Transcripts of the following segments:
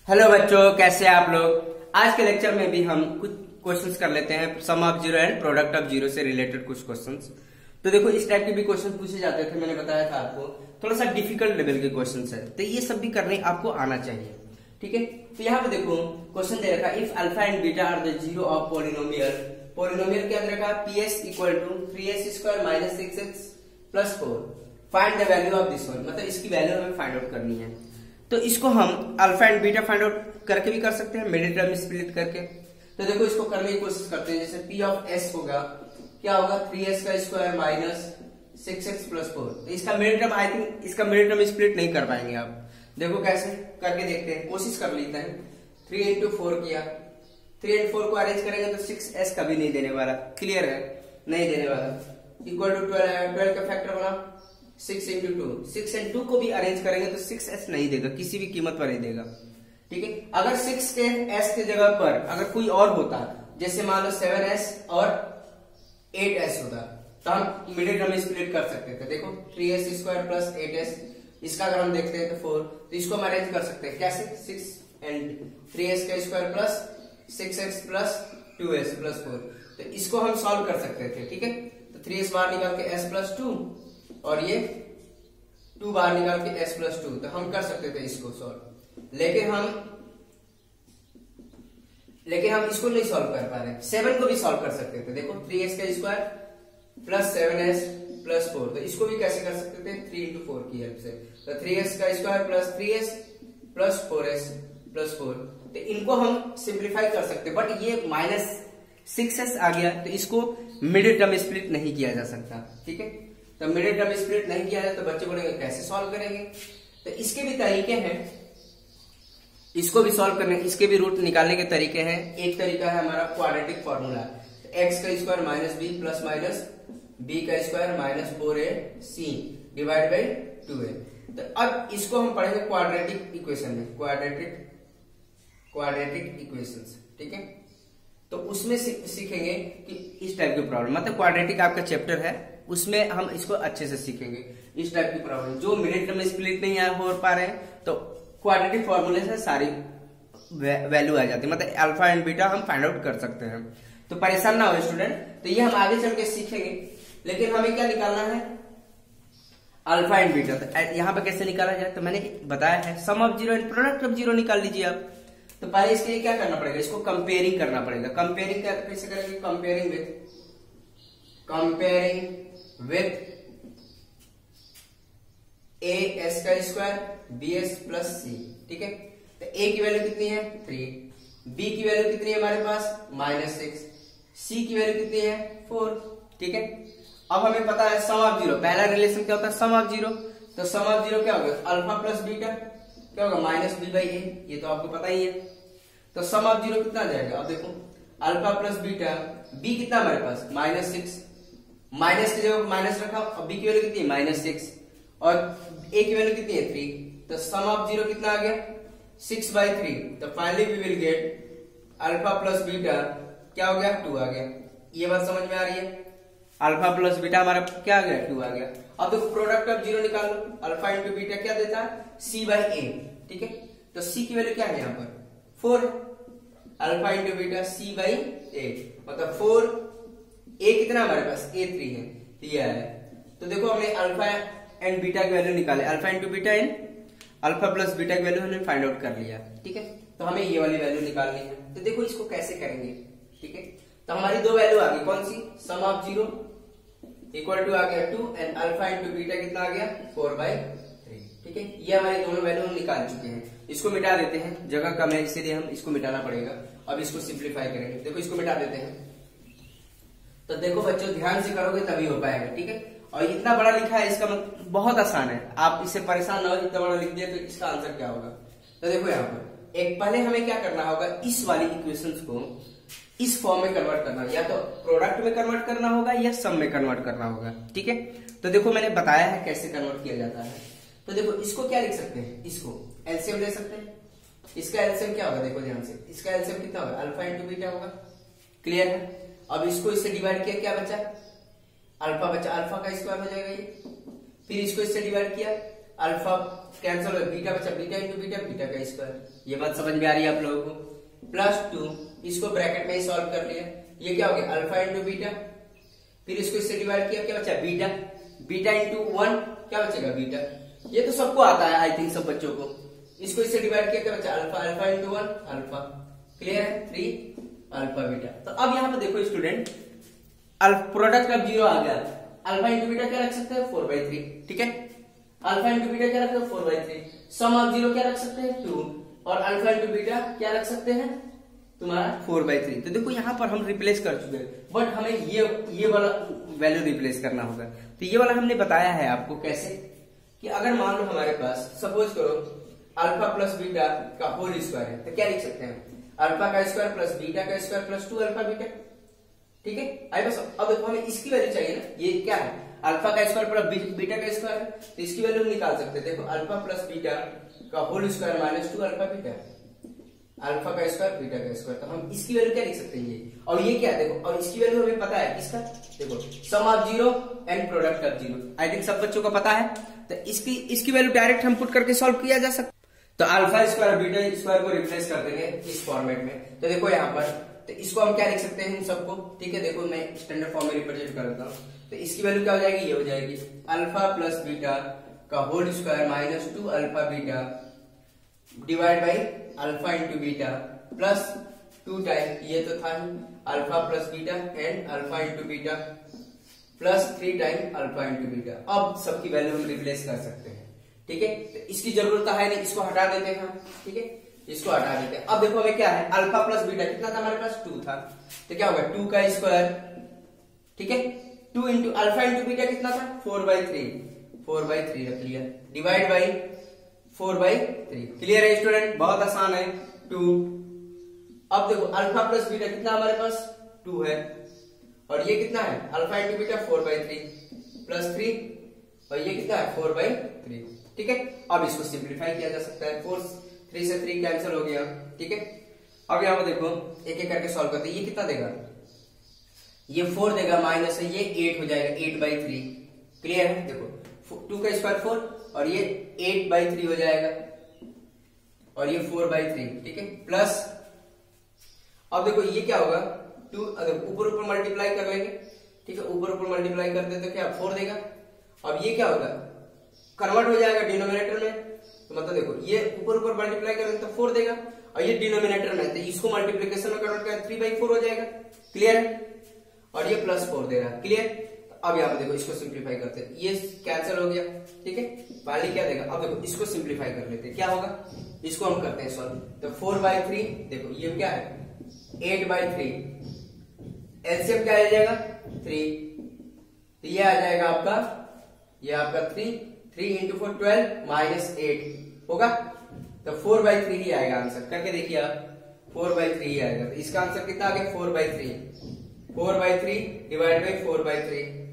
Hello बच्चों, कैसे हैं आप लोग। आज के लेक्चर में भी हम कुछ क्वेश्चंस कर लेते हैं sum of zero and product of zero से रिलेटेड कुछ क्वेश्चंस। तो देखो, इस टाइप के भी क्वेश्चन पूछे जाते थे, मैंने बताया था आपको। थोड़ा सा डिफिकल्ट लेवल के क्वेश्चंस है, तो ये सब भी करने आपको आना चाहिए। ठीक है, तो यहाँ पे देखो क्वेश्चन दे रखा, if alpha and beta are the zero of polynomial. Polynomial क्या दे रखा, PS equal to 3s square minus 6x plus 4, find the value of this one. मतलब इसकी वैल्यू हमें फाइंड आउट करनी है। तो इसको हम alpha and beta find out करके भी कर सकते हैं, मिडिल टर्म स्प्लिट करके। तो देखो, इसको करने की कोशिश करते हैं। जैसे P ऑफ S होगा, क्या होगा, 3s का स्क्वायर माइनस 6x प्लस 4। तो इसका मिडिल टर्म, आई थिंक इसका मिडिल टर्म स्प्लिट नहीं कर पाएंगे आप। देखो कैसे करके देखते हैं, कोशिश कर लेते हैं। 3 इंटू 4 किया, 3 and 4 को अरेंज करेंगे तो 6s कभी नहीं देने वाला, क्लियर है, नहीं देने वाला। इक्वल टू 12 का फैक्टर बना 6 इंटू 2, 6 and 2 को भी अरेंज करेंगे तो 6s नहीं देगा, किसी भी कीमत पर नहीं देगा। ठीक है, अगर 6 के s के जगह पर अगर कोई और होता, जैसे मान लो 7s और 8s होता, तो हम मिडिल टर्म स्प्लिट कर सकते थे। देखो 3s स्क्वायर प्लस 8s, इसका अगर हम देखते हैं तो 4, तो इसको हम अरेंज कर सकते हैं कैसे, 6 and 3s का square plus 6x plus 2s plus 4। तो इसको हम सॉल्व कर सकते थे। ठीक है, तो 3s बाहर निकाल के s प्लस 2 और ये 2 बाहर निकाल के s प्लस 2, तो हम कर सकते थे इसको सॉल्व। लेकिन हम इसको नहीं सॉल्व कर पा रहे। 7 को भी सॉल्व कर सकते थे। देखो 3s का स्क्वायर प्लस 7s प्लस 4, तो इसको भी कैसे कर सकते थे, 3 इंटू 4 की हेल्प से। तो 3s का square plus 3s plus 4s plus 4, तो इनको हम सिंप्लीफाई कर सकते, बट ये माइनस 6s आ गया, तो इसको मिडिल टर्म स्प्लिट नहीं किया जा सकता। ठीक है, तो मिडिल टर्म स्प्लिट नहीं किया जाए तो बच्चे बोलेंगे कैसे सॉल्व करेंगे। तो इसके भी तरीके हैं, इसको भी सॉल्व करने, इसके भी रूट निकालने के तरीके हैं। एक तरीका है हमारा क्वाड्रेटिक फॉर्मूला, x का square minus B plus minus b का square minus 4ac divide by 2a। तो अब इसको हम पढ़ेंगे क्वाड्रेटिक इक्वेशन में, क्वाड्रेटिक इक्वेशंस। ठीक है, तो उसमें सीखेंगे कि इस टाइप की प्रॉब्लम, मतलब क्वाड्रेटिक आपका चैप्टर है, उसमें हम इसको अच्छे से सीखेंगे। इस टाइप की प्रॉब्लम जो मिडिल टर्म स्प्लिट नहीं हो पा रहे हैं, तो क्वाड्रेटिक फॉर्मूले से सारी वैल्यू आ जाती है, मतलब अल्फा एंड बीटा हम फाइंड आउट कर सकते हैं। तो परेशान ना हो स्टूडेंट, तो ये हम आगे चल के सीखेंगे। लेकिन हमें क्या निकालना है, अल्फा एंड बीटा। तो यहाँ पे कैसे निकाला जाए, तो मैंने बताया है, sum of zero and product of zero निकाल लीजिए आप। तो पहले इसके लिए क्या करना पड़ेगा, इसको कंपेयरिंग करना पड़ेगा। कंपेयरिंग कैसे करेंगे, कंपेयरिंग विथ as का स्क्वायर bs प्लस c। ठीक है, तो a की वैल्यू कितनी है 3, b की वैल्यू कितनी है हमारे पास माइनस 6, c की वैल्यू कितनी है 4। ठीक है, अब हमें पता है सम ऑफ जीरो, पहला रिलेशन क्या होता है, सम ऑफ जीरो। तो सम ऑफ जीरो क्या होगा, अल्फा प्लस बीटा क्या होगा, माइनस b बाई a, ये तो आपको पता ही है। तो सम ऑफ जीरो कितना आ जाएगा, अब देखो अल्फा प्लस बीटा, b कितना हमारे पास माइनस 6, माइनस की जगह माइनस रखा, और b की वैल्यू कितनी है माइनस 6, और a की वैल्यू कितनी है 3। तो सम ऑफ जीरो कितना आ गया 6/3। तो finally we will get alpha plus beta क्या हो गया 2 आ गया। ये बात समझ में आ रही है, अल्फा प्लस बीटा हमारा क्या आ गया 2 आ गया। अब देखो प्रोडक्ट ऑफ जीरो निकाल लो, अल्फा इंटू बीटा क्या देता है c/a। ठीक है, तो c की वैल्यू क्या है यहाँ पर 4, अल्फा इंटू बीटा c/a, मतलब 4a कितना हमारे पास a3 है, ये है। तो देखो हमने अल्फा एंड बीटा की वैल्यू निकाले, alpha into beta and alpha plus beta की वैल्यू हमने फाइंड आउट कर लिया। ठीक है, तो हमें ये वाली वैल्यू निकालनी है। तो देखो इसको कैसे करेंगे। ठीक है, तो हमारी दो वैल्यू आ गई, कौन सी, सम ऑफ जीरो इक्वल टू आ गया 2 एंड अल्फा इंटू बीटा कितना आ गया 4/3। ठीक है, ये हमारी दोनों वैल्यू हम निकाल चुके हैं। इसको मिटा देते हैं, जगह कम है इसीलिए हम इसको मिटाना पड़ेगा। अब इसको सिंप्लीफाई करेंगे, देखो इसको मिटा देते हैं। तो देखो बच्चों ध्यान से करोगे तभी हो पाएगा। ठीक है, और इतना बड़ा लिखा है, इसका मतलब बहुत आसान है, आप इससे परेशान ना हो, इतना बड़ा लिख दिया तो इसका आंसर क्या होगा। तो देखो यहाँ पर एक पहले हमें क्या करना होगा, इस वाली इक्वेशंस को इस फॉर्म में कन्वर्ट करना, या तो प्रोडक्ट में कन्वर्ट करना होगा या सम में कन्वर्ट करना होगा। ठीक है, तो देखो मैंने बताया है कैसे कन्वर्ट किया जाता है। तो देखो इसको क्या लिख सकते हैं, इसको एलसीएम ले सकते हैं। इसका एलसीएम क्या होगा, देखो ध्यान से, इसका एलसीएम कितना होगा, अल्फा इंटू बीटा होगा, क्लियर है। अब इसको इससे डिवाइड किया, क्या बचा अल्फा बचा, अल्फा का स्क्वायर हो जाएगा ये, फिर इसको इससे डिवाइड किया अल्फा कैंसिल हो, बीटा बचा, बीटा इंटू बीटा, बीटा का स्क्वायर। ये बात समझ में आ रही है आप लोगों को। प्लस 2, इसको ब्रैकेट में ही सॉल्व कर लिया, ये क्या हो गया अल्फा इंटू बीटा, फिर इसको इससे डिवाइड किया, क्या बचा बीटा, बीटा इंटू 1 क्या बचेगा बीटा। ये तो सबको आता है आई थिंक, सब बच्चों को। इसको इससे डिवाइड किया, क्या बचा alpha, alpha into 1 alpha. Clear है, 3 अल्फा बीटा। तो अब यहाँ पे देखो स्टूडेंट, प्रोडक्ट अब 0 आ गया, अल्फा इंटू बीटा क्या रख सकते हैं 4/3, ठीक है। अल्फा इंटू बीटा क्या रखते हैं 4/3, सम ऑफ 0 क्या रख सकते हैं 2, और अल्फा इंटू बीटा क्या रख सकते हैं तुम्हारा 4/3। तो देखो यहाँ पर हम रिप्लेस कर चुके हैं, बट हमें ये वाला वैल्यू रिप्लेस करना होगा। तो ये वाला हमने बताया है आपको कैसे, कि अगर मान लो हमारे पास सपोज करो अल्फा प्लस बीटा का होल स्क्वायर है, तो क्या लिख सकते हैं अल्फा का स्क्वायर प्लस बीटा का स्क्वायर प्लस 2 अल्फा बीटा, ठीक है। आई बस अब देखो हमें इसकी वैल्यू चाहिए ना, ये क्या है अल्फा का स्क्वायर प्लस बीटा का स्क्वायर है, तो इसकी वैल्यू हम निकाल सकते हैं। देखो अल्फा प्लस बीटा का whole square minus 2 alpha beta, alpha का स्क्वायर बीटा का स्क्वायर, तो हम इसकी वैल्यू क्या लिख सकते हैं ये, और ये क्या है देखो, और इसकी वैल्यू हमें पता है किसका, देखो sum of 0 and product of 0, I think सब बच्चों को पता है। तो इसकी वैल्यू डायरेक्ट हम पुट करके सॉल्व किया जा सकता। तो अल्फा स्क्वायर बीटा स्क्वायर को रिप्लेस कर देंगे इस फॉर्मेट में। तो देखो यहाँ पर, तो इसको हम क्या लिख सकते हैं इन सबको, ठीक है। देखो मैं स्टैंडर्ड फॉर्म में रिप्रेजेंट कर देता हूँ। तो इसकी वैल्यू क्या हो जाएगी, ये हो जाएगी अल्फा प्लस बीटा का whole square minus 2 alpha beta divide by alpha into beta plus 2 time, ये तो था ही alpha plus beta and alpha into beta plus 3 time alpha into beta. अब सबकी वैल्यू हम रिप्लेस कर सकते हैं, ठीक है। तो इसकी जरूरत है नहीं, इसको हटा देते हैं हम, ठीक है, इसको हटा देते हैं। अब देखो हमें क्या है अल्फा प्लस बीटा कितना था हमारे पास 2 था, तो क्या होगा 2 का स्क्वायर, ठीक है, 2 इंटू अल्फा इंटू बीटा कितना था 4/3 रख लिया, डिवाइड बाई 4/3। क्लियर है स्टूडेंट, बहुत आसान है 2। अब देखो अल्फा प्लस बीटा कितना हमारे पास 2 है, और ये कितना है अल्फा इंटू बीटा 4/3 प्लस 3, और ये कितना है 4/3, ठीक है। अब इसको सिंप्लीफाई किया जा सकता है, 3 से 3 कैंसिल हो गया, ठीक है। अब यहाँ पे देखो एक एक करके सॉल्व करते हैं, ये कितना देगा, ये 4 देगा, माइनस है ये 8 हो जाएगा 8/3। क्लियर है, देखो 2 का स्क्वायर 4 और ये 8/3 हो जाएगा, और ये 4/3, ठीक है, प्लस अब देखो ये क्या होगा 2, अगर ऊपर ऊपर मल्टीप्लाई कर लेंगे, ठीक है, ऊपर ऊपर मल्टीप्लाई करते तो क्या 4 देगा। अब ये क्या होगा कन्वर्ट हो जाएगा डिनोमिनेटर में, तो मतलब देखो ये ऊपर ऊपर मल्टीप्लाई करेंगे तो 4 देगा, और ये डिनोमिनेटर में तो इसको मल्टीप्लिकेशन में कन्वर्ट करें 3/4 हो जाएगा। क्लियर है, और ये प्लस 4 दे रहा है। क्लियर, अब यहाँ पे देखो इसको सिंप्लीफाई करते हैं, ये कैंसिल हो गया, ठीक है, पहले क्या देगा। अब देखो इसको सिंप्लीफाई कर लेते हैं, क्या होगा, इसको हम करते हैं सॉल्व। तो 4/3 देखो ये क्या है 8/3, एलसीएम क्या आ जाएगा 3, तो ये आ जाएगा आपका, ये आपका 3 इंटू 4 12 माइनस 8 होगा, तो 4/3 ही आएगा आंसर। करके देखिए आप 4/3 ही आएगा। तो इसका आंसर कितना आ गया 4/3 डिवाइड बाई 4/3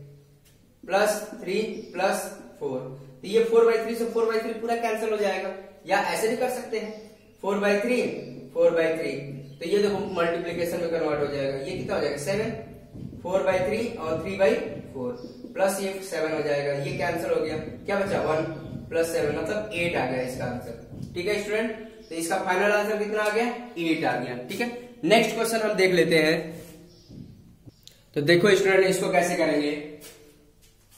प्लस 3 प्लस 4, तो ये 4/3 से 4/3 पूरा कैंसिल हो जाएगा, या ऐसे भी कर सकते हैं 4/3, तो ये देखो मल्टीप्लीकेशन में कन्वर्ट हो जाएगा, ये कितना हो जाएगा 7, 4/3 और 3/4 प्लस ये 7 हो जाएगा, ये कैंसिल हो गया, क्या बचा 1 प्लस 7 मतलब 8 आ गया इसका आंसर। ठीक है स्टूडेंट, तो इसका फाइनल आंसर कितना आ गया 8 आ गया। ठीक है, नेक्स्ट क्वेश्चन हम देख लेते हैं। तो देखो स्टूडेंट इसको कैसे करेंगे।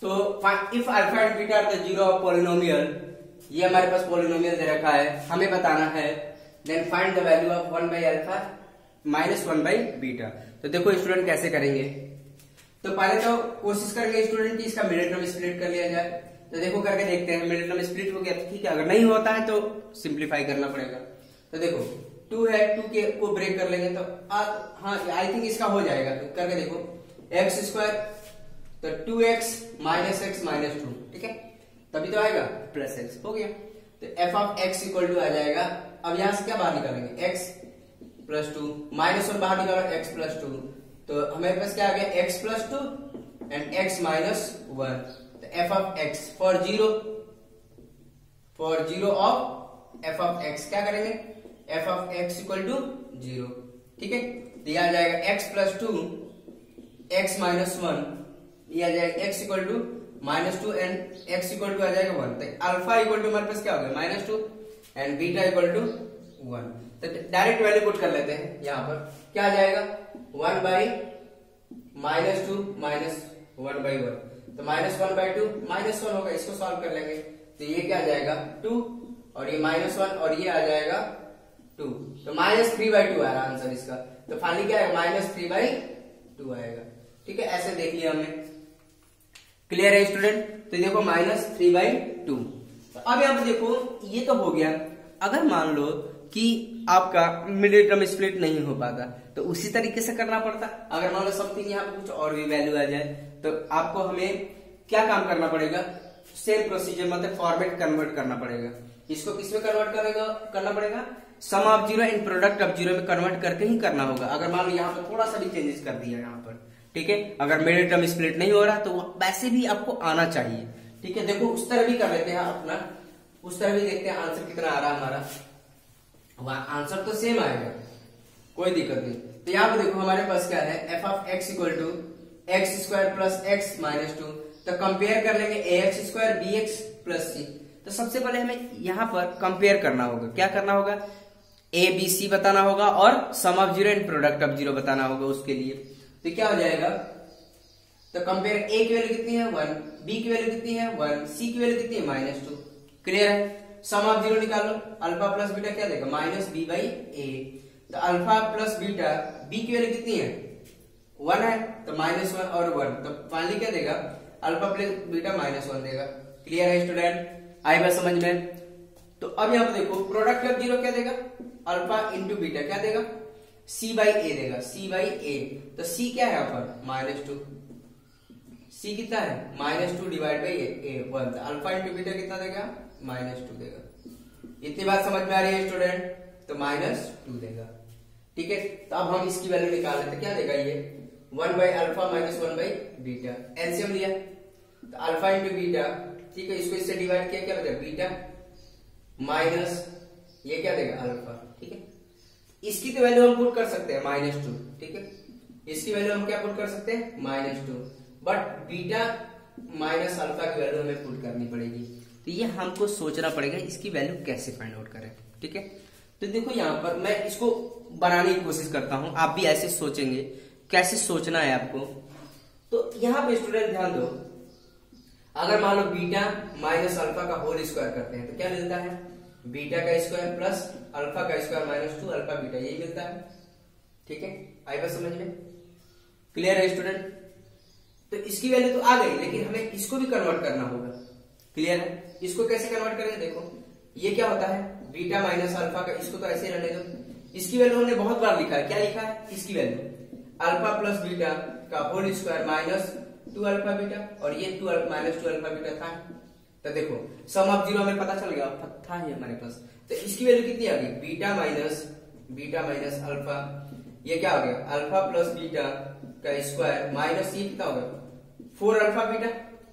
तो if alpha and beta are the zero of polynomial, ये हमारे पास पॉलिनोमियल दे रखा है, हमें बताना है, then find the value of 1/अल्फा माइनस 1/बीटा। तो देखो स्टूडेंट कैसे करेंगे। तो पहले तो कोशिश करेंगे स्टूडेंट की इसका मिडिल टर्म स्प्लिट कर लिया जाए। तो देखो करके देखते हैं, मिडिल टर्म स्प्लिट हो गया तो ठीक है, अगर नहीं होता है तो सिंप्लीफाई करना पड़ेगा। तो देखो 2 है, 2 के को ब्रेक कर लेंगे तो हाँ आई थिंक इसका हो जाएगा। तो करके देखो एक्स स्क्वायर, तो 2x माइनस एक्स माइनस 2, ठीक है, तभी तो आएगा प्लस एक्स, हो गया। तो F of x equal to आ जाएगा, अब यहां से क्या बाहर निकालेंगे x प्लस 2, माइनस 1 बाहर निकालो x प्लस 2, तो हमारे पास क्या आ गया x plus 2 and x minus 1। तो F of x for zero of F of x क्या करेंगे, F of x equal to 0, ठीक है। तो यह आ जाएगा x प्लस 2 x माइनस 1, यह आ जाएगा x equal to -2 and x equal to आ जाएगा 1। तो अल्फा इक्वल टू हमारे पास क्या हो गया -2 एंड बीटा इक्वल टू 1। तो डायरेक्ट वैल्यू पुट कर लेते हैं यहाँ पर, क्या आ जाएगा 1 बाई -2 माइनस 1 बाई 1। तो -1/2 -1 होगा, इसको सॉल्व कर लेंगे तो ये क्या आ जाएगा 2 और ये -1 और ये आ जाएगा 2। तो -3/2 आ रहा आंसर इसका। तो फाइनली क्या आएगा -3/2 आएगा। ठीक है, ऐसे देख लिया हमने। क्लियर है स्टूडेंट? तो देखो -3/2। तो अब यहाँ पे देखो ये तो हो गया। अगर मान लो कि आपका मिडिल टर्म स्प्लिट नहीं हो पाता तो उसी तरीके से करना पड़ता। अगर मान लो समथिंग यहाँ पे कुछ और भी वैल्यू आ जाए तो आपको हमें क्या काम करना पड़ेगा, सेम प्रोसीजर मतलब फॉर्मेट कन्वर्ट करना पड़ेगा। इसको किसमें कन्वर्ट करना पड़ेगा, sum of zero and product of zero में कन्वर्ट करके ही करना होगा। अगर मान लो यहाँ पर थोड़ा सा भी चेंजेस कर दिया यहाँ पर, ठीक है, अगर मिडिल टर्म स्प्लिट नहीं हो रहा तो वैसे भी आपको आना चाहिए। ठीक है, देखो उस तरह भी कर लेते हैं अपना, उस तरह भी देखते हैं आंसर कितना आ रहा है हमारा। आंसर तो सेम आएगा, कोई दिक्कत नहीं। तो यहाँ पे देखो हमारे पास क्या है, f of x equal to x square plus x minus 2। तो कंपेयर कर लेंगे a x square b x plus c. तो सबसे पहले हमें यहाँ पर कंपेयर करना होगा। क्या करना होगा, ए बी सी बताना होगा और sum of zero and product of zero बताना होगा उसके लिए। तो क्या हो जाएगा, तो कंपेयर ए की वैल्यू कितनी है 1, बी की वैल्यू कितनी है 1, सी की वैल्यू कितनी है -2। क्लियर है? सम ऑफ जीरो निकाल लो, अल्फा प्लस बीटा क्या देगा -b/a। तो अल्फा प्लस बीटा, बी की वैल्यू कितनी है 1 है तो -1 और 1, तो फाइनली क्या देगा अल्फा प्लस बीटा -1 देगा। क्लियर है स्टूडेंट? आई बात समझ में? तो अब यहाँ पे देखो प्रोडक्ट ऑफ जीरो क्या देगा, अल्फा इंटू बीटा क्या देगा c/a देगा, c/a। तो c क्या है यहाँ पर -2, c कितना है -2 डिवाइड बाई a 1। तो अल्फा इंटू बीटा कितना देगा -2 देगा। इतनी बात समझ में आ रही है स्टूडेंट? तो -2 देगा। ठीक है, तो अब हम इसकी वैल्यू निकाल लेते, क्या देगा ये 1 by alpha minus 1 by beta. LCM लिया तो अल्फा इंटू बीटा, ठीक है, इसको इससे डिवाइड किया क्या बचा बीटा माइनस ये क्या देगा अल्फा। ठीक है, इसकी तो वैल्यू हम पुट कर सकते हैं -2। ठीक है, इसकी वैल्यू हम क्या पुट कर सकते हैं -2, बट बीटा माइनस अल्फा की वैल्यू हमें पुट करनी पड़ेगी। तो ये हमको सोचना पड़ेगा इसकी वैल्यू कैसे फाइंड आउट करें। ठीक है, तो देखो यहाँ पर मैं इसको बनाने की कोशिश करता हूं, आप भी ऐसे सोचेंगे, कैसे सोचना है आपको। तो यहाँ पे स्टूडेंट ध्यान दो, अगर मान लो बीटा माइनस अल्फा का होल स्क्वायर करते हैं तो क्या मिलता है बीटा का स्क्वायर प्लस अल्फा का स्क्वायर -2 अल्फा बीटा, यही मिलता है। ठीक है, आई बात समझ में? क्लियर है स्टूडेंट? तो इसकी वैल्यू तो आ गई, लेकिन हमें इसको भी कन्वर्ट करना होगा। क्लियर है? इसको कैसे कन्वर्ट करेंगे, देखो ये क्या होता है बीटा माइनस अल्फा का, इसको तो ऐसे रहने दो। इसकी वैल्यू हमने बहुत बार लिखा है, क्या लिखा है इसकी वैल्यू अल्फा प्लस बीटा का होल स्क्वायर -2 अल्फा बीटा, और ये -2 अल्फा बीटा था। तो देखो सम ऑफ जीरो हमें पता चल गया, था ही हमारे पास। तो इसकी वैल्यू कितनी आ गई बीटा माइनस अल्फा, ये क्या हो गया अल्फा प्लस बीटा का स्क्वायर माइनस ये कितना होगा 4 अल्फा बीटा।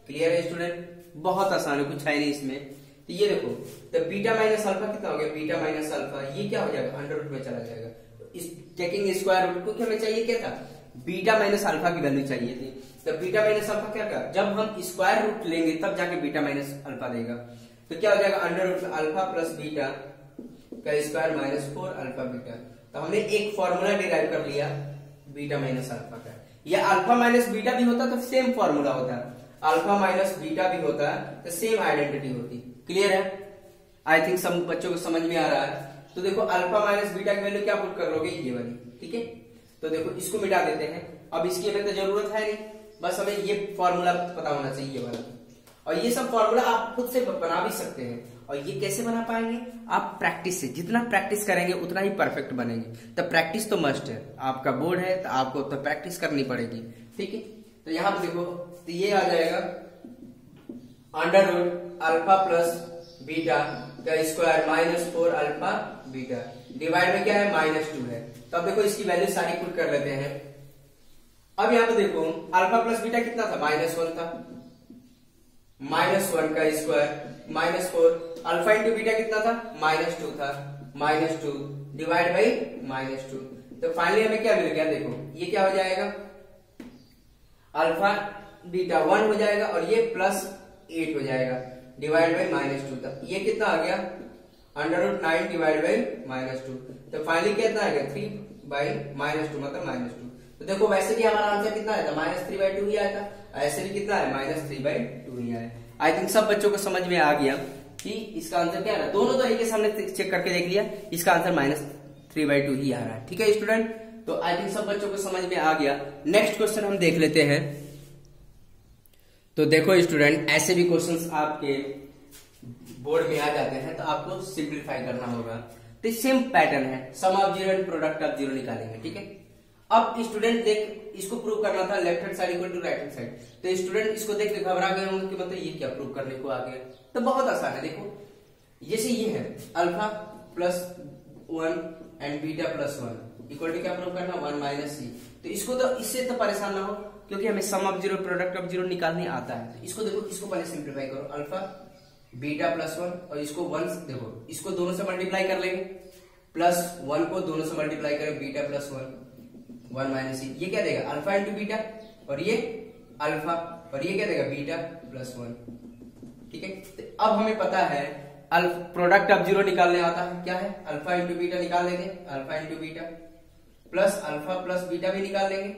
क्लियर है स्टूडेंट? बहुत आसान है, कुछ है नहीं इसमें। तो ये देखो, तो बीटा माइनस अल्फा कितना हो गया बीटा माइनस अल्फा, ये क्या हो जाएगा अंडर रूट में चला जाएगा। तो इस टेकिंग स्क्वायर रूट को हमें चाहिए क्या था बीटा माइनस अल्फा की वैल्यू चाहिए थी। तो बीटा माइनस अल्फा क्या था, जब हम स्क्वायर रूट लेंगे तब जाके बीटा माइनस अल्फा देगा। तो क्या हो जाएगा अंडर रूट में अल्फा प्लस बीटा का स्क्वायर -4 अल्फा बीटा। तो हमने एक फॉर्मूला डिराइव कर लिया बीटा माइनस अल्फा का। या अल्फा माइनस बीटा भी होता तो सेम फॉर्मूला होता, अल्फा माइनस बीटा भी होता तो सेम आइडेंटिटी होती। क्लियर है? आई थिंक सब बच्चों को समझ में आ रहा है। तो देखो अल्फा माइनस बीटा की वैल्यू क्या पुट कर लोगे ये वाली। ठीक है, तो देखो इसको मिटा देते हैं, अब इसकी हमें तो जरूरत है नहीं, बस हमें ये फॉर्मूला पता होना चाहिए ये वाला। और ये सब फॉर्मूला आप खुद से बना भी सकते हैं। और ये कैसे बना पाएंगे, आप प्रैक्टिस से, जितना प्रैक्टिस करेंगे उतना ही परफेक्ट बनेंगे। तो प्रैक्टिस तो मस्ट है, आपका बोर्ड है तो आपको तो प्रैक्टिस करनी पड़ेगी। ठीक है, तो यहाँ पे देखो, तो ये आ जाएगा under root alpha plus beta का स्क्वायर -4 अल्फा बीटा, डिवाइड में क्या है -2 है। तो अब देखो इसकी वैल्यू सारी पुट कर लेते हैं। अब यहाँ पे देखो अल्फा प्लस बीटा कितना था -1 था, -1 का स्क्वायर -4, अल्फा इंटू बीटा कितना था -2 था, -2 डिवाइड बाई -2। तो फाइनली हमें क्या मिल गया, देखो ये क्या हो जाएगा अल्फा बीटा 1 हो जाएगा और ये प्लस 8 हो जाएगा डिवाइड बाई -2 तक। ये कितना आ गया √9 डिवाइड बाई -2। तो फाइनली कितना आ गया 3 बाई -2 मतलब -2। तो देखो वैसे भी हमारा आंसर कितना आया था -3/2 ही आया था, ऐसे भी कितना है -3/2 ही आया। आई थिंक सब बच्चों को समझ में आ गया कि इसका आंसर क्या है। दोनों तरीके से हमने चेक करके देख लिया, इसका आंसर -3/2 ही आ रहा है। ठीक है स्टूडेंट, तो आई थिंक सब बच्चों को समझ में आ गया। नेक्स्ट क्वेश्चन हम देख लेते हैं। तो देखो स्टूडेंट, ऐसे भी क्वेश्चंस आपके बोर्ड में आ जाते हैं तो आपको सिंप्लीफाई करना होगा। तो सेम पैटर्न है, sum of zero and product of zero निकालेंगे। ठीक है, अब स्टूडेंट देख, इसको प्रूव करना था left hand side equal to right hand side. तो स्टूडेंट इसको देख के घबरा गए होंगे कि मतलब ये क्या प्रूव करने को आ गया। तो बहुत आसान है, देखो जैसे ये है alpha plus 1 and beta plus 1 equal to क्या प्रूव करना 1 माइनस सी। तो इसको तो इससे तो परेशान ना हो क्योंकि हमें sum of zero product of zero निकालने आता है। तो इसको देखो, इसको पहले सिंप्लीफाई करो, अल्फा बीटा प्लस 1 और इसको 1 देखो, इसको दोनों से मल्टीप्लाई कर लेंगे, प्लस 1 को दोनों से मल्टीप्लाई करें बीटा प्लस 1 माइनस सी। ये क्या देगा अल्फा इंटू बीटा और ये अल्फा और ये क्या देगा बीटा प्लस 1। ठीक है, तो अब हमें पता है प्रोडक्ट ऑफ जीरो निकालने आता है, क्या है अल्फा इंटू बीटा निकाल लेंगे, alpha into beta plus alpha plus beta भी निकाल लेंगे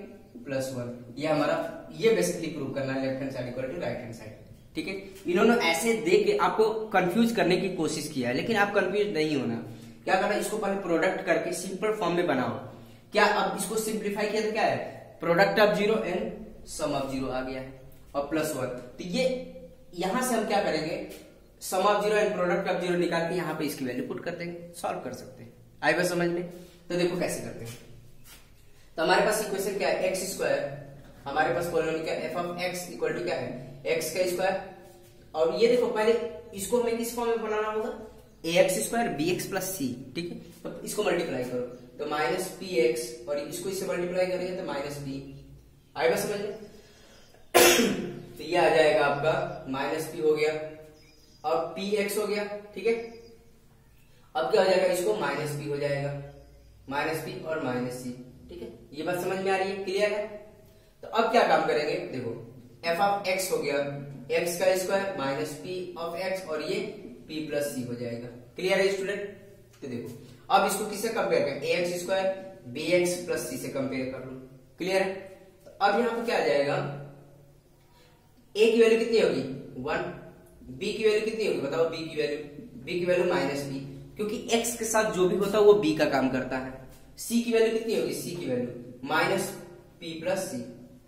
प्लस 1। ये हमारा ये बेसिकली प्रूव करना है left hand side equal to right hand side. ठीक है, इन्होंने ऐसे देख के आपको कंफ्यूज करने की कोशिश किया है, लेकिन आप कंफ्यूज नहीं होना। क्या करना, इसको पहले प्रोडक्ट करके सिंपल फॉर्म में बनाओ। क्या अब इसको सिंप्लीफाई किया तो क्या है product of zero and sum of zero आ गया है और प्लस 1। तो ये यहां से हम क्या करेंगे, sum of zero and product of zero निकाल के यहाँ पे इसकी वैल्यू पुट कर देंगे, सॉल्व कर सकते हैं। आई बात समझ में? तो देखो कैसे करते हैं। तो हमारे पास इक्वेशन क्या है, एक्स स्क्वायर, हमारे पास पॉलिनोमियल क्या F of x equal to क्या है एक्स का स्क्वायर। और ये देखो पहले इसको हमें किस फॉर्म में बनाना होगा, a x square b x plus c. ठीक है, तो इसको मल्टीप्लाई करो तो माइनस पी एक्स और इसको इससे मल्टीप्लाई करेंगे तो माइनस बी। आएगा समझ में? तो ये आ जाएगा आपका माइनस पी हो गया और पी एक्स हो गया। ठीक है, अब क्या हो जाएगा, इसको माइनस पी हो जाएगा, माइनस पी और माइनस सी। ठीक है, ये बात समझ में आ रही है, क्लियर है? तो अब क्या काम करेंगे, देखो एफ ऑफ एक्स हो गया एक्स का square minus P of x और ये पी प्लस सी हो जाएगा। क्लियर है स्टूडेंट? तो देखो अब इसको किससे कंपेयर करें, a x square b x plus c से कंपेयर कर लो। क्लियर है? तो अब यहाँ पे क्या आ जाएगा, ए की वैल्यू कितनी होगी 1, बी की वैल्यू कितनी होगी बताओ, बी की वैल्यू माइनस बी, क्योंकि एक्स के साथ जो भी होता है वो बी का काम करता है। सी की वैल्यू कितनी होगी, सी की वैल्यू माइनस पी प्लस सी।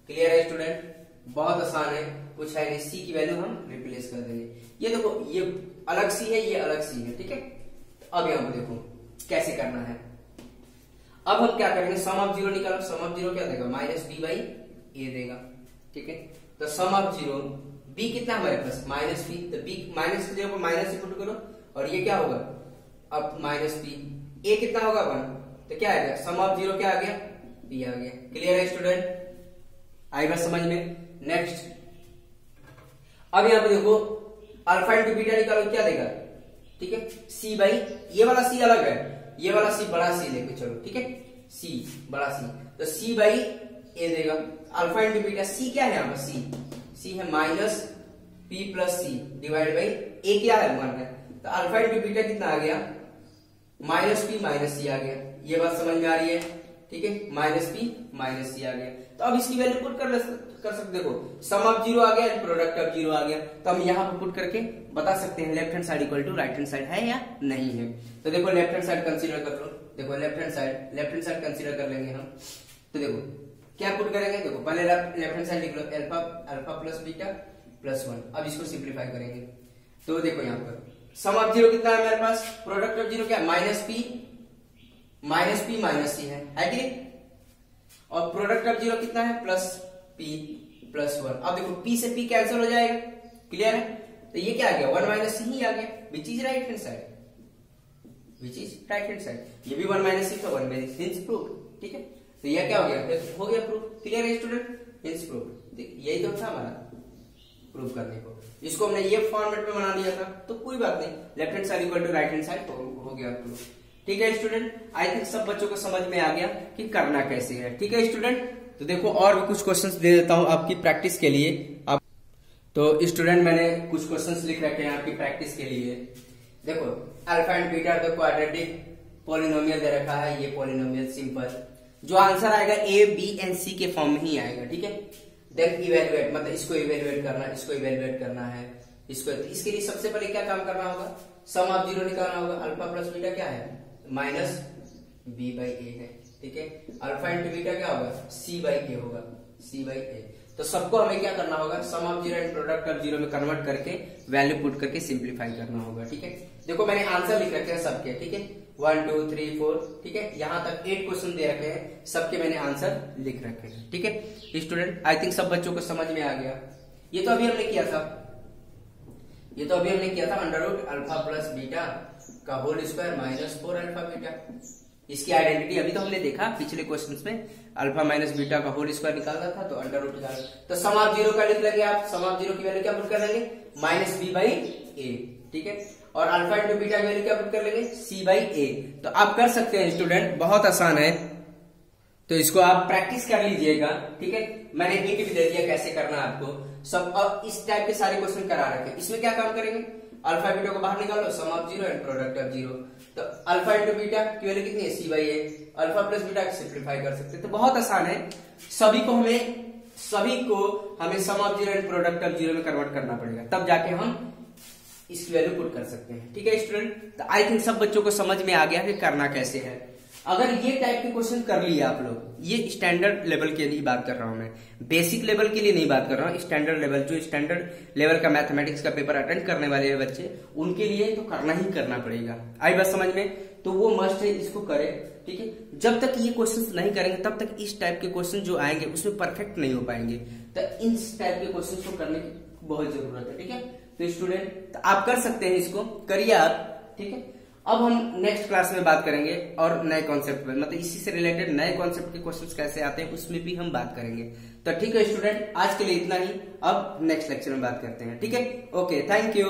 क्लियर है स्टूडेंट? बहुत आसान है, कुछ है नहीं, सी की वैल्यू हम रिप्लेस कर देंगे। ये देखो ये अलग सी है, ये अलग सी है। ठीक है, तो अब यहाँ पे देखो कैसे करना है। अब हम क्या करेंगे, सम ऑफ जीरो निकालो, सम ऑफ जीरो क्या देगा माइनस बी बाई ए देगा। ठीक है, तो सम ऑफ जीरो बी कितना हमारे पास माइनस बी, तो बी माइनस की जगह पर माइनस ही पुट करो और ये क्या होगा अब माइनस बी, ए कितना होगा 1, तो क्या आ गया सम ऑफ जीरो क्या आ गया बी आ गया। क्लियर है स्टूडेंट? आई बात समझ में? नेक्स्ट अब यहां पे देखो अल्फा इंटू बीटा निकालो, क्या देगा, ठीक है सी बाई, ये वाला सी अलग है, ये वाला सी बड़ा सी लेके चलो। ठीक है, सी बड़ा सी, तो सी बाई ए देगा। अल्फा इंटू बीटा, सी क्या है यहाँ पर, सी है minus p plus c divide by a क्या है 1 है, तो अल्फा इंटू बीटा कितना आ गया माइनस पी माइनस सी आ गया। ये बात समझ में आ रही है? ठीक है, माइनस पी माइनस सी आ गया। तो अब इसकी वैल्यू पुट कर सकते, देखो सम ऑफ जीरो आ गया, प्रोडक्ट ऑफ जीरो आ गया, तो हम यहाँ पे पुट करके बता सकते हैं left hand side equal to right hand side है या नहीं है। तो देखो लेफ्ट हैंड साइड कंसीडर कर लो, देखो लेफ्ट हैंड साइड कंसीडर कर लेंगे हम। तो देखो क्या पुट करेंगे, देखो पहले लेफ्ट हैंड साइड लिख लो अल्फा प्लस बीटा प्लस 1। अब इसको सिंप्लीफाई करेंगे तो देखो यहाँ पर सम ऑफ जीरो कितना है मेरे पास, प्रोडक्ट ऑफ जीरो क्या माइनस पी माइनस सी है कि नहीं, और प्रोडक्ट ऑफ जीरो कितना है प्लस पी प्लस 1। अब देखो पी से पी कैंसिल हो जाएगा। क्लियर है? तो ये क्या आ गया 1 माइनस सी ही आ गया, which is right hand side, ये भी 1 माइनस सी था 1 माइनस हिंस प्रूफ। ठीक है, तो ये क्या हो गया प्रूफ। क्लियर है स्टूडेंट? हिंस प्रूफ, यही तो था हमारा प्रूफ करने को। इसको हमने ये फॉर्मेट में बना दिया था, तो कोई बात नहीं, left hand side equal to right hand side हो गया प्रूफ। ठीक है स्टूडेंट, आई थिंक सब बच्चों को समझ में आ गया कि करना कैसे है। ठीक है स्टूडेंट, तो देखो और भी कुछ क्वेश्चंस दे देता हूं आपकी प्रैक्टिस के लिए। आप तो स्टूडेंट मैंने कुछ क्वेश्चंस लिख रखे हैं आपकी प्रैक्टिस के लिए। देखो alpha and beta the quadratic polynomial दे रखा है, ये पॉलिनोमियल सिंपल, जो आंसर आएगा ए बी एंड सी के फॉर्म में ही आएगा, ठीक है। देन इवेलुएट, मतलब इसको इवेलुएट करना, इसको इवेलुएट करना है, इसको, इसके लिए सबसे पहले क्या काम करना होगा, सम ऑफ जीरो निकालना होगा। अल्फा प्लस बीटा क्या है, माइनस बी बाई ए है, ठीक है। अल्फा इंटू बीटा क्या होगा, सी बाई ए होगा, सी बाई ए। तो सबको हमें क्या करना होगा, sum of zero and product of zero में कन्वर्ट करके वैल्यू पुट करके सिंप्लीफाई करना होगा, ठीक है। देखो मैंने आंसर लिख रखे हैं सबके, ठीक है, 1 2 3 4, ठीक है, यहाँ तक 8 क्वेश्चन दे रखे हैं, सबके मैंने आंसर लिख रखे हैं, ठीक है। स्टूडेंट आई थिंक सब बच्चों को समझ में आ गया। ये तो अभी हमने किया था, ये तो अभी हमने किया था under root alpha plus beta का whole square minus 4 alpha beta. इसकी आइडेंटिटी अभी तो हमने देखा पिछले क्वेश्चंस में, अल्फा माइनस बीटा का होल स्क्वायर निकालना था तो अंडर रूट निकाल। तो सम ऑफ जीरो का लिख लेंगे आप, सम ऑफ जीरो की वैल्यू क्या पुट कर लेंगे, माइनस बी बाई ए, ठीक है। और अल्फा इंटू बीटा की वैल्यू क्या पुट कर लेंगे, सी बाई ए। तो आप कर सकते हैं स्टूडेंट, बहुत आसान है, तो इसको आप प्रैक्टिस कर लीजिएगा, ठीक है। मैंने हिंट भी दे दिया कैसे करना है आपको सब। अब इस टाइप के सारे क्वेश्चन करा रखे, इसमें क्या काम करेंगे, अल्फा बीटा को बाहर निकालो, sum of zero and product of zero. तो अल्फा इंटू बीटा की वैल्यू कितनी है, c by a. Alpha plus beta simplify कर सकते हैं, तो बहुत आसान है। सभी को हमें sum of zero and product of zero में कन्वर्ट करना पड़ेगा, तब जाके हम इसकी वैल्यू पुट कर सकते हैं, ठीक है स्टूडेंट। तो आई थिंक सब बच्चों को समझ में आ गया कि करना कैसे है। अगर ये टाइप के क्वेश्चन कर लिए आप लोग, ये स्टैंडर्ड लेवल के लिए बात कर रहा हूं मैं, बेसिक लेवल के लिए नहीं बात कर रहा हूं, स्टैंडर्ड लेवल, जो स्टैंडर्ड लेवल का मैथमेटिक्स का पेपर अटेंड करने वाले हैं बच्चे, उनके लिए तो करना ही करना पड़ेगा। आई बात समझ में, तो वो मस्ट है, इसको करे, ठीक है। जब तक ये क्वेश्चन नहीं करेंगे तब तक इस टाइप के क्वेश्चन जो आएंगे उसमें परफेक्ट नहीं हो पाएंगे। तो इस टाइप के क्वेश्चन को करने की बहुत जरूरत है, ठीक है। तो स्टूडेंट आप कर सकते हैं, इसको करिए आप, ठीक है। अब हम नेक्स्ट क्लास में बात करेंगे और नए कॉन्सेप्ट में, मतलब इसी से रिलेटेड नए कॉन्सेप्ट के क्वेश्चंस कैसे आते हैं उसमें भी हम बात करेंगे। तो ठीक है स्टूडेंट, आज के लिए इतना ही, अब नेक्स्ट लेक्चर में बात करते हैं, ठीक है। Okay, thank you.